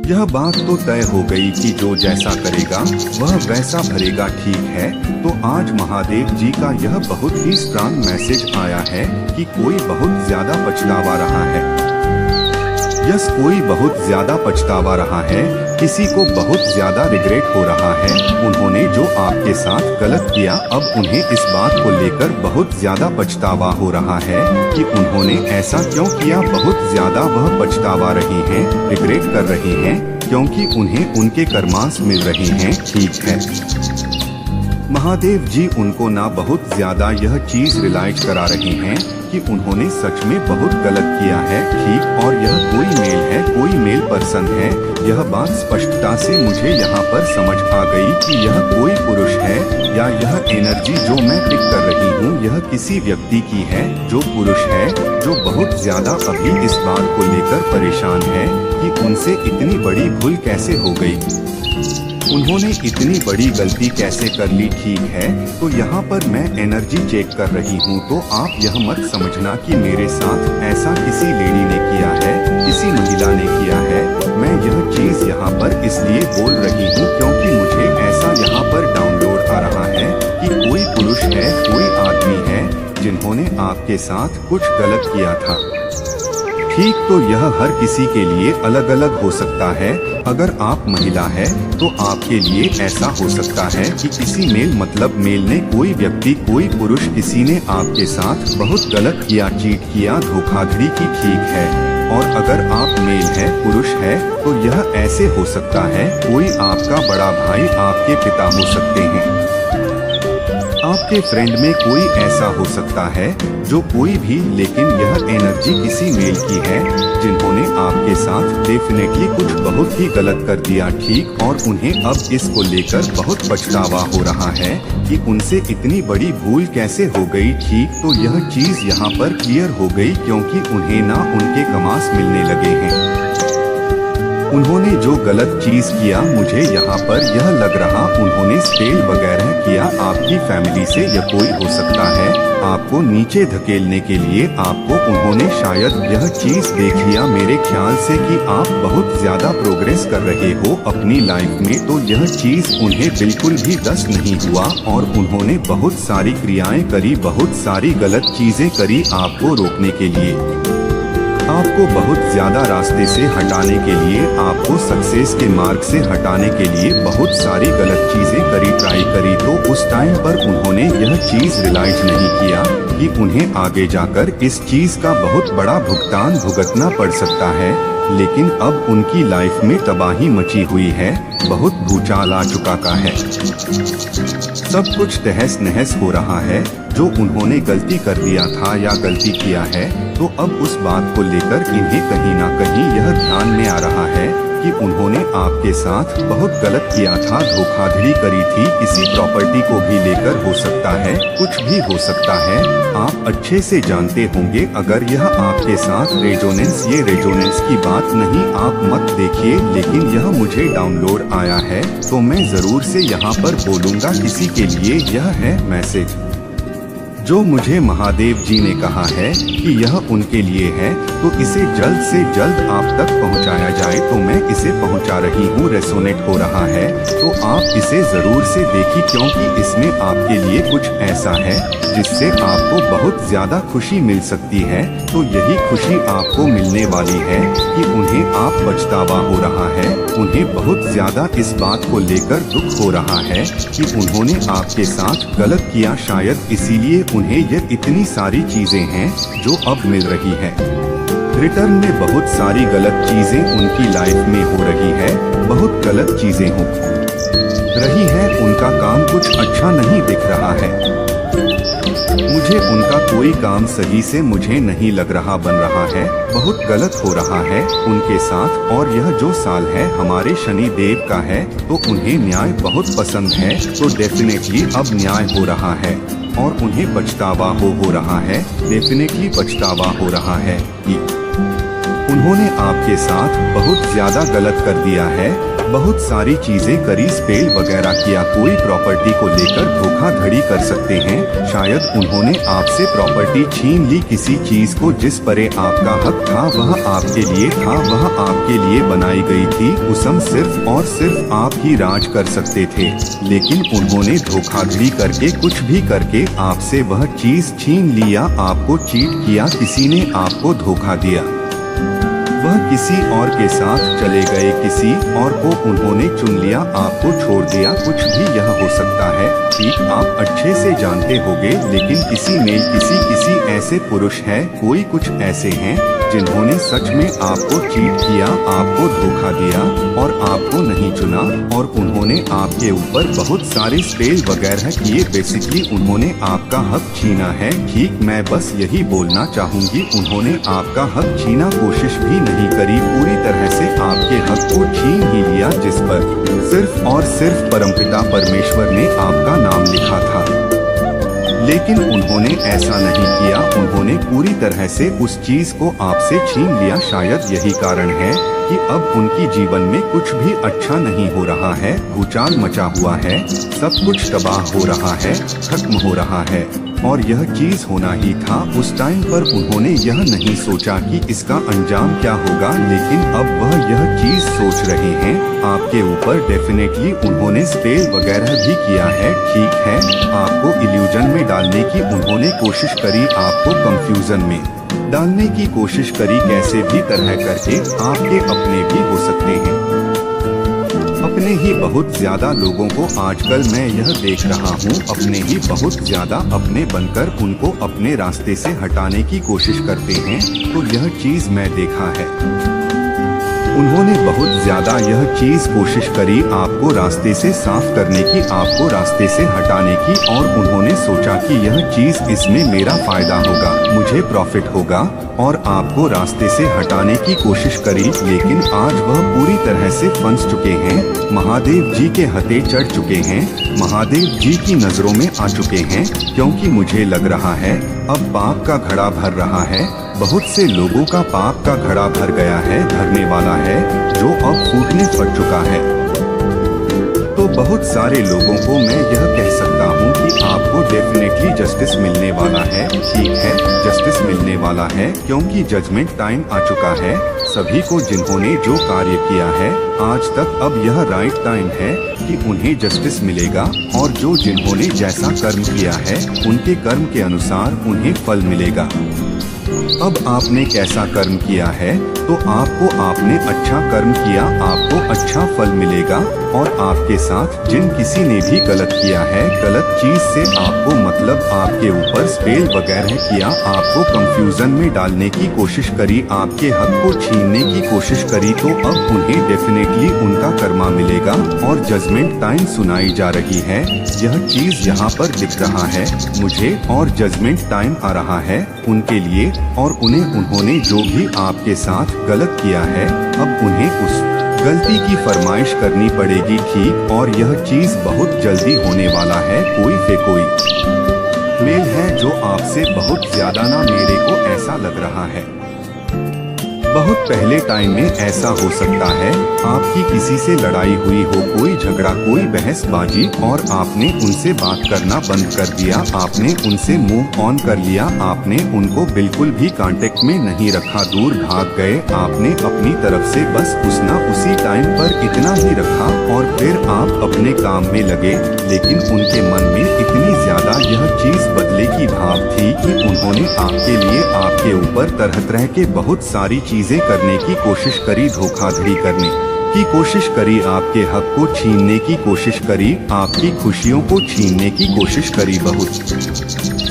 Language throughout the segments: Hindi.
यह बात तो तय हो गई कि जो जैसा करेगा वह वैसा भरेगा, ठीक है। तो आज महादेव जी का यह बहुत ही स्ट्रांग मैसेज आया है कि कोई बहुत ज्यादा पछतावा रहा है। यस, कोई बहुत ज्यादा पछतावा रहा है, किसी को बहुत ज्यादा रिग्रेट हो रहा है। उन्होंने जो आपके साथ गलत किया, अब उन्हें इस बात को लेकर बहुत ज्यादा पछतावा हो रहा है कि उन्होंने ऐसा क्यों किया। बहुत ज्यादा वह पछतावा रही हैं, रिग्रेट कर रही हैं, क्योंकि उन्हें उनके कर्मांश मिल रहे हैं, ठीक है। महादेव जी उनको ना बहुत ज्यादा यह चीज रियलाइज करा रहे हैं कि उन्होंने सच में बहुत गलत किया है, ठीक। और यह कोई मेल है, कोई मेल पर्सन है। यह बात स्पष्टता से मुझे यहाँ पर समझ आ गई कि यह कोई पुरुष है या यह एनर्जी जो मैं पिक कर रही हूँ यह किसी व्यक्ति की है, जो पुरुष है, जो बहुत ज्यादा अभी इस बात को लेकर परेशान है कि उनसे इतनी बड़ी भूल कैसे हो गई, उन्होंने इतनी बड़ी गलती कैसे कर ली, ठीक है। तो यहाँ पर मैं एनर्जी चेक कर रही हूँ, तो आप यह मत समझना कि मेरे साथ ऐसा किसी लेडी ने किया है, किसी महिला ने किया है। मैं यह चीज यहाँ पर इसलिए बोल रही हूँ क्योंकि मुझे ऐसा यहाँ पर डाउनलोड आ रहा है कि कोई पुरुष है, कोई आदमी है जिन्होंने आपके साथ कुछ गलत किया था, ठीक। तो यह हर किसी के लिए अलग अलग हो सकता है। अगर आप महिला है तो आपके लिए ऐसा हो सकता है कि किसी मेल मतलब मेल ने, कोई व्यक्ति, कोई पुरुष, किसी ने आपके साथ बहुत गलत किया, चीट किया, धोखाधड़ी की, ठीक है। और अगर आप मेल है, पुरुष है, तो यह ऐसे हो सकता है कोई आपका बड़ा भाई, आपके पिता हो सकते हैं, आपके फ्रेंड में कोई ऐसा हो सकता है जो कोई भी, लेकिन यह एनर्जी किसी मेल की है जिन्होंने आपके साथ डेफिनेटली कुछ बहुत ही गलत कर दिया, ठीक। और उन्हें अब इसको लेकर बहुत पछतावा हो रहा है कि उनसे इतनी बड़ी भूल कैसे हो गई, ठीक। तो यह चीज यहाँ पर क्लियर हो गई क्योंकि उन्हें ना उनके कमास मिलने लगे हैं। उन्होंने जो गलत चीज किया, मुझे यहाँ पर यह लग रहा उन्होंने स्टेल वगैरह किया आपकी फैमिली से, या कोई हो सकता है आपको नीचे धकेलने के लिए। आपको उन्होंने शायद यह चीज देख लिया मेरे ख्याल से कि आप बहुत ज्यादा प्रोग्रेस कर रहे हो अपनी लाइफ में, तो यह चीज उन्हें बिल्कुल भी दस नहीं हुआ और उन्होंने बहुत सारी क्रियाएं करी, बहुत सारी गलत चीजें करी आपको रोकने के लिए, आपको बहुत ज्यादा रास्ते से हटाने के लिए, आपको सक्सेस के मार्ग से हटाने के लिए बहुत सारी गलत चीजें करी, ट्राई करी। तो उस टाइम पर उन्होंने यह चीज रियलाइज नहीं किया कि उन्हें आगे जाकर इस चीज का बहुत बड़ा भुगतान भुगतना पड़ सकता है। लेकिन अब उनकी लाइफ में तबाही मची हुई है, बहुत भूचाल आ चुका का है, सब कुछ तहस नहस हो रहा है। जो उन्होंने गलती कर दिया था या गलती किया है, तो अब उस बात को लेकर इन्हें कहीं ना कहीं यह ध्यान में आ रहा है कि उन्होंने आपके साथ बहुत गलत किया था, धोखाधड़ी करी थी, किसी प्रॉपर्टी को भी लेकर हो सकता है, कुछ भी हो सकता है। आप अच्छे से जानते होंगे, अगर यह आपके साथ रेजोनेंस, ये रेजोनेंस की बात नहीं, आप मत देखिए, लेकिन यह मुझे डाउनलोड आया है तो मैं जरूर से यहाँ पर बोलूँगा। किसी के लिए यह है मैसेज जो मुझे महादेव जी ने कहा है कि यह उनके लिए है, तो इसे जल्द से जल्द आप तक पहुंचाया जाए। तो मैं इसे पहुंचा रही हूँ, रेसोनेट हो रहा है, तो आप इसे जरूर से देखिए क्योंकि इसमें आपके लिए कुछ ऐसा है जिससे आपको बहुत ज्यादा खुशी मिल सकती है। तो यही खुशी आपको मिलने वाली है कि उन्हें आप पछतावा हो रहा है, उन्हें बहुत ज्यादा इस बात को लेकर दुख हो रहा है कि उन्होंने आपके साथ गलत किया, शायद इसीलिए उन्हें ये इतनी सारी चीजें हैं जो अब मिल रही है। रिटर्न में बहुत सारी गलत चीजें उनकी लाइफ में हो रही है, बहुत गलत चीजें हो रही है, उनका काम कुछ अच्छा नहीं दिख रहा है, मुझे उनका कोई काम सही से मुझे नहीं लग रहा बन रहा है, बहुत गलत हो रहा है उनके साथ। और यह जो साल है हमारे शनि देव का है, तो उन्हें न्याय बहुत पसंद है, तो डेफिनेटली अब न्याय हो रहा है और उन्हें पछतावा हो रहा है, डेफिनेटली पछतावा हो रहा है कि उन्होंने आपके साथ बहुत ज्यादा गलत कर दिया है। बहुत सारी चीजें करी, स्पेल वगैरह किया, कोई प्रॉपर्टी को लेकर धोखाधड़ी कर सकते हैं। शायद उन्होंने आपसे प्रॉपर्टी छीन ली, किसी चीज को जिस पर आपका हक था वह आपके लिए था, वह आपके लिए बनाई गई थी, उसम सिर्फ और सिर्फ आप ही राज कर सकते थे। लेकिन उन्होंने धोखाधड़ी करके, कुछ भी करके आपसे वह चीज छीन लिया, आपको चीट किया, किसी ने आपको धोखा दिया, वह किसी और के साथ चले गए, किसी और को उन्होंने चुन लिया, आपको छोड़ दिया, कुछ भी यह हो सकता है। ठीक आप अच्छे से जानते होंगे, लेकिन किसी ऐसे पुरुष है, कोई कुछ ऐसे हैं जिन्होंने सच में आपको चीट किया, आपको धोखा दिया और आपको नहीं चुना, और उन्होंने आपके ऊपर बहुत सारे स्पेल वगैरह किए। बेसिकली उन्होंने आपका हक छीना है। ठीक, मैं बस यही बोलना चाहूँगी, उन्होंने आपका हक छीना, कोशिश भी नहीं करी, पूरी तरह से आपके हक को छीन ही लिया, जिस पर सिर्फ और सिर्फ परमपिता परमेश्वर ने आपका नाम लिखा था। लेकिन उन्होंने ऐसा नहीं किया, उन्होंने पूरी तरह से उस चीज को आपसे छीन लिया। शायद यही कारण है कि अब उनकी जीवन में कुछ भी अच्छा नहीं हो रहा है, भूचाल मचा हुआ है, सब कुछ तबाह हो रहा है, खत्म हो रहा है, और यह चीज होना ही था। उस टाइम पर उन्होंने यह नहीं सोचा कि इसका अंजाम क्या होगा, लेकिन अब वह यह चीज सोच रहे हैं आपके ऊपर। डेफिनेटली उन्होंने स्पेल वगैरह भी किया है। ठीक है, आपको इल्यूजन में डालने की उन्होंने कोशिश करी, आपको कंफ्यूजन में डालने की कोशिश करी, कैसे भी तरह करके आपके अपने भी हो सकते हैं। अपने ही बहुत ज्यादा लोगों को आजकल मैं यह देख रहा हूँ, अपने ही बहुत ज्यादा अपने बनकर उनको अपने रास्ते से हटाने की कोशिश करते हैं। तो यह चीज मैं देखा है, उन्होंने बहुत ज्यादा यह चीज कोशिश करी आपको रास्ते से साफ करने की, आपको रास्ते से हटाने की, और उन्होंने सोचा कि यह चीज, इसमें मेरा फायदा होगा, मुझे प्रॉफिट होगा, और आपको रास्ते से हटाने की कोशिश करी। लेकिन आज वह पूरी तरह से फंस चुके हैं, महादेव जी के हथे चढ़ चुके हैं, महादेव जी की नजरों में आ चुके हैं, क्योंकि मुझे लग रहा है अब पाप का घड़ा भर रहा है। बहुत से लोगों का पाप का घड़ा भर गया है, भरने वाला है, जो अब फूटने फट चुका है। तो बहुत सारे लोगों को मैं यह कह सकता हूँ कि आपको डेफिनेटली जस्टिस मिलने वाला है। ठीक है, जस्टिस मिलने वाला है, क्योंकि जजमेंट टाइम आ चुका है। सभी को जिन्होंने जो कार्य किया है आज तक, अब यह राइट टाइम है कि उन्हें जस्टिस मिलेगा, और जो जिन्होंने जैसा कर्म किया है उनके कर्म के अनुसार उन्हें फल मिलेगा। अब आपने कैसा कर्म किया है, तो आपने अच्छा कर्म किया, आपको अच्छा फल मिलेगा। और आपके साथ जिन किसी ने भी गलत किया है, गलत चीज से आपको मतलब आपके ऊपर स्पेल वगैरह किया, आपको कंफ्यूजन में डालने की कोशिश करी, आपके हक को छीनने की कोशिश करी, तो अब उन्हें डेफिनेटली उनका कर्मा मिलेगा। और जजमेंट टाइम सुनाई जा रही है, यह चीज यहाँ पर दिख रहा है मुझे, और जजमेंट टाइम आ रहा है उनके लिए। और उन्होंने जो भी आपके साथ गलत किया है, अब उन्हें उस गलती की फरमाइश करनी पड़ेगी। ठीक, और यह चीज बहुत जल्दी होने वाला है। कोई मेल है जो आपसे बहुत ज्यादा ना, मेरे को ऐसा लग रहा है बहुत पहले टाइम में ऐसा हो सकता है, आपकी किसी से लड़ाई हुई हो, कोई झगड़ा, कोई बहसबाजी, और आपने उनसे बात करना बंद कर दिया, आपने उनसे मूव ऑन कर लिया, आपने उनको बिल्कुल भी कांटेक्ट में नहीं रखा, दूर भाग गए, आपने अपनी तरफ से बस उसी टाइम पर इतना ही रखा, और फिर आप अपने काम में लगे। लेकिन उनके मन में इतनी ज्यादा यह चीज बदले की भाव थी कि उन्होंने आपके लिए, आपके ऊपर तरह तरह के बहुत सारी चीजें करने की कोशिश करी, धोखाधड़ी करने की कोशिश करी, आपके हक को छीनने की कोशिश करी, आपकी खुशियों को छीनने की कोशिश करी, बहुत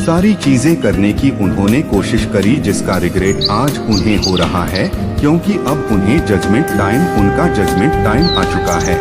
सारी चीजें करने की उन्होंने कोशिश करी, जिसका रिग्रेट आज उन्हें हो रहा है, क्योंकि अब उन्हें जजमेंट टाइम, उनका जजमेंट टाइम आ चुका है।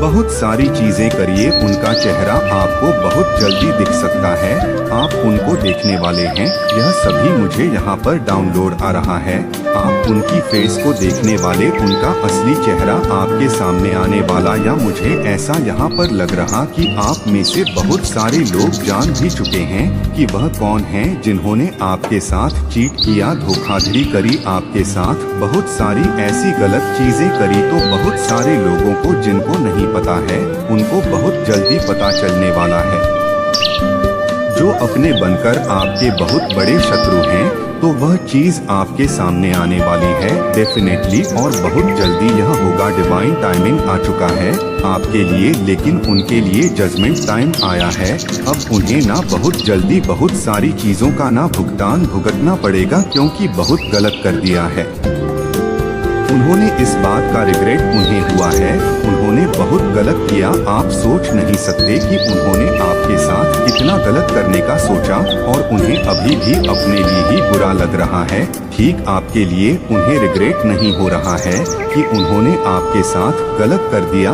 बहुत सारी चीजें करिए, उनका चेहरा आपको बहुत जल्दी दिख सकता है। आप उनको देखने वाले हैं। यह सभी मुझे यहाँ पर डाउनलोड आ रहा है। आप उनकी फेस को देखने वाले, उनका असली चेहरा आपके सामने आने वाला, या मुझे ऐसा यहाँ पर लग रहा कि आप में से बहुत सारे लोग जान भी चुके हैं कि वह कौन है जिन्होंने आपके साथ चीट किया, धोखाधड़ी करी, आपके साथ बहुत सारी ऐसी गलत चीजें करी। तो बहुत सारे लोगों को जिनको नहीं पता है, उनको बहुत जल्दी पता चलने वाला है। जो अपने बनकर आपके बहुत बड़े शत्रु हैं, तो वह चीज आपके सामने आने वाली है डेफिनेटली, और बहुत जल्दी यह होगा। डिवाइन टाइमिंग आ चुका है आपके लिए, लेकिन उनके लिए जजमेंट टाइम आया है। अब उन्हें ना बहुत जल्दी बहुत सारी चीजों का ना भुगतान भुगतना पड़ेगा, क्योंकि बहुत गलत कर दिया है। उन्होंने इस बात का रिग्रेट उन्हें हुआ है। उन्होंने बहुत गलत किया। आप सोच नहीं सकते कि उन्होंने आपके साथ कितना गलत करने का सोचा, और उन्हें अभी भी अपने लिए ही बुरा लग रहा है। ठीक आपके लिए उन्हें रिग्रेट नहीं हो रहा है कि उन्होंने आपके साथ गलत कर दिया।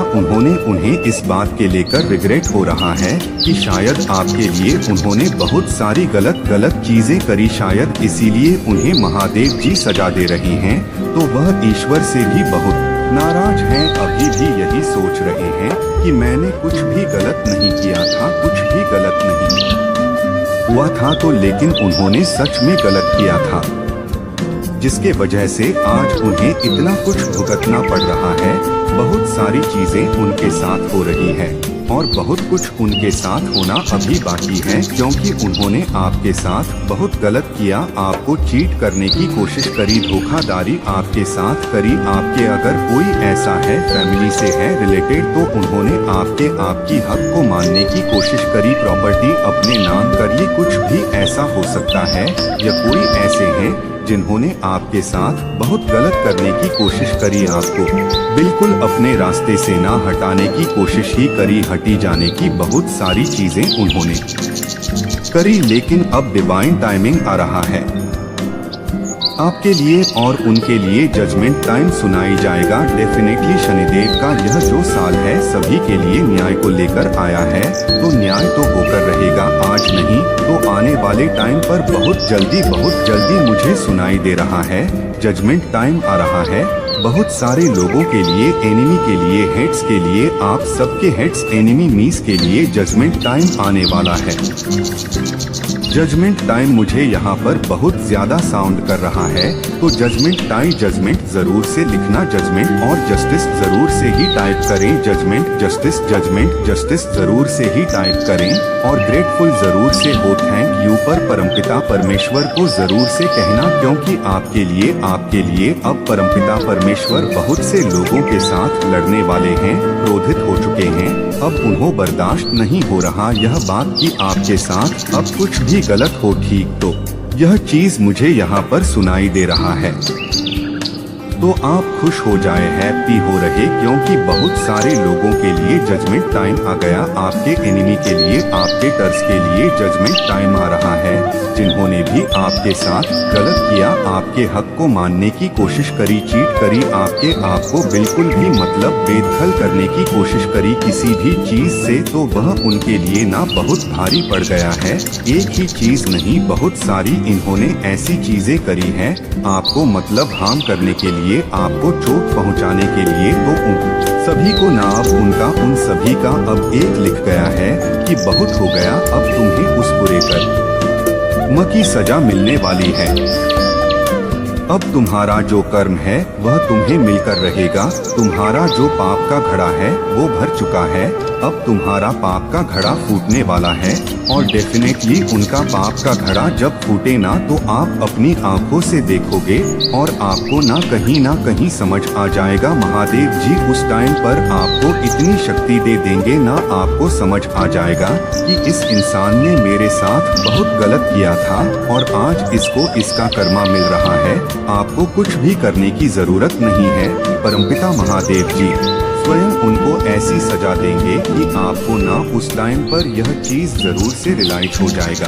उन्हें इस बात के लेकर रिग्रेट हो रहा है कि शायद आपके लिए उन्होंने बहुत सारी गलत चीजें करी, शायद इसीलिए उन्हें महादेव जी सजा दे रहे हैं। तो वह ईश्वर से भी बहुत नाराज हैं। अभी भी यही सोच रहे हैं कि मैंने कुछ भी गलत नहीं किया था, कुछ भी गलत नहीं हुआ था। तो लेकिन उन्होंने सच में गलत किया था, जिसके वजह से आज उन्हें इतना कुछ भुगतना पड़ रहा है। बहुत सारी चीजें उनके साथ हो रही है, और बहुत कुछ उनके साथ होना अभी बाकी है, क्योंकि उन्होंने आपके साथ बहुत गलत किया। आपको चीट करने की कोशिश करी, धोखाधड़ी आपके साथ करी। आपके अगर कोई ऐसा है, फैमिली से है रिलेटेड, तो उन्होंने आपकी हक को मानने की कोशिश करी, प्रॉपर्टी अपने नाम करिए, कुछ भी ऐसा हो सकता है। या कोई ऐसे हैं जिन्होंने आपके साथ बहुत गलत करने की कोशिश करी, आपको बिल्कुल अपने रास्ते से ना हटाने की कोशिश ही करी, हटी जाने की बहुत सारी चीजें उन्होंने करी। लेकिन अब डिवाइन टाइमिंग आ रहा है आपके लिए, और उनके लिए जजमेंट टाइम सुनाई जाएगा डेफिनेटली। शनिदेव का यह जो साल है सभी के लिए न्याय को लेकर आया है, तो न्याय तो होकर रहेगा, आज नहीं तो आने वाले टाइम पर बहुत जल्दी मुझे सुनाई दे रहा है। जजमेंट टाइम आ रहा है बहुत सारे लोगों के लिए, एनिमी के लिए, हेड्स के लिए, आप सबके हेड्स एनिमी मीस के लिए जजमेंट टाइम आने वाला है। जजमेंट टाइम मुझे यहाँ पर बहुत ज्यादा साउंड कर रहा है, तो जजमेंट टाइम, जजमेंट जरूर से लिखना, जजमेंट और जस्टिस जरूर से ही टाइप करें, जजमेंट जस्टिस, जजमेंट जस्टिस जरूर से ही टाइप करें, और ग्रेटफुल जरूर से हो थैंक यू पर परमपिता परमेश्वर को जरूर से कहना, क्योंकि आपके लिए अब परमपिता परमेश्वर बहुत से लोगों के साथ लड़ने वाले हैं, क्रोधित हो चुके हैं। अब उन्हें बर्दाश्त नहीं हो रहा यह बात कि आपके साथ अब कुछ भी गलत हो। ठीक, तो यह चीज मुझे यहाँ पर सुनाई दे रहा है, तो आप खुश हो जाए, हैप्पी हो रहे, क्योंकि बहुत सारे लोगों के लिए जजमेंट टाइम आ गया। आपके एनिमी के लिए, आपके टर्स के लिए जजमेंट टाइम आ रहा है। जिन्होंने भी आपके साथ गलत किया, आपके हक को मानने की कोशिश करी, चीट करी, आपके आप को बिल्कुल भी मतलब बेदखल करने की कोशिश करी किसी भी चीज से, तो वह उनके लिए ना बहुत भारी पड़ गया है। एक ही चीज नहीं, बहुत सारी इन्होंने ऐसी चीजें करी हैं आपको मतलब हार्म करने के लिए, आपको चोट पहुंचाने के लिए। तो उन सभी को ना अब उन सभी का अब एक लिख गया है कि बहुत हो गया, अब तुम्हें उस बुरे कर्म की सजा मिलने वाली है। अब तुम्हारा जो कर्म है वह तुम्हें मिलकर रहेगा। तुम्हारा जो पाप का घड़ा है वो भर चुका है, अब तुम्हारा पाप का घड़ा फूटने वाला है। और डेफिनेटली उनका पाप का घड़ा जब फूटे ना, तो आप अपनी आंखों से देखोगे और आपको ना कहीं समझ आ जाएगा। महादेव जी उस टाइम पर आपको इतनी शक्ति दे देंगे ना, आपको समझ आ जाएगा कि इस इंसान ने मेरे साथ बहुत गलत किया था और आज इसको इसका कर्मा मिल रहा है। आपको कुछ भी करने की जरूरत नहीं है। परमपिता महादेव जी स्वयं उनको ऐसी सजा देंगे कि आपको ना उस टाइम पर यह चीज जरूर से रियलाइज हो जाएगा,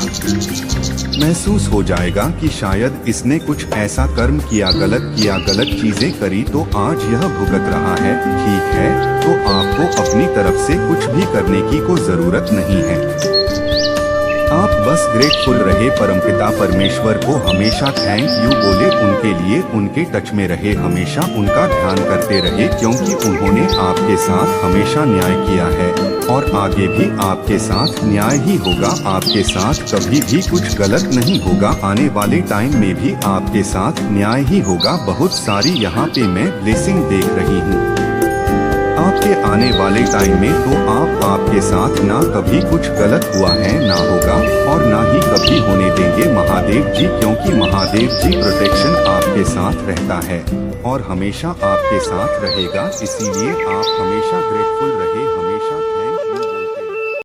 महसूस हो जाएगा कि शायद इसने कुछ ऐसा कर्म किया, गलत चीजें करी तो आज यह भुगत रहा है। ठीक है, तो आपको अपनी तरफ से कुछ भी करने की कोई जरूरत नहीं है। आप बस ग्रेटफुल रहे, परमपिता परमेश्वर को हमेशा थैंक यू बोले, उनके लिए उनके टच में रहे, हमेशा उनका ध्यान करते रहे, क्योंकि उन्होंने आपके साथ हमेशा न्याय किया है और आगे भी आपके साथ न्याय ही होगा। आपके साथ कभी भी कुछ गलत नहीं होगा, आने वाले टाइम में भी आपके साथ न्याय ही होगा। बहुत सारी यहाँ पे मैं ब्लेसिंग देख रही हूँ आपके आने वाले टाइम में, तो आपके साथ ना कभी कुछ गलत हुआ है, ना होगा और ना ही कभी होने देंगे महादेव जी, क्योंकि महादेव जी प्रोटेक्शन आपके साथ रहता है और हमेशा आपके साथ रहेगा। इसीलिए आप हमेशा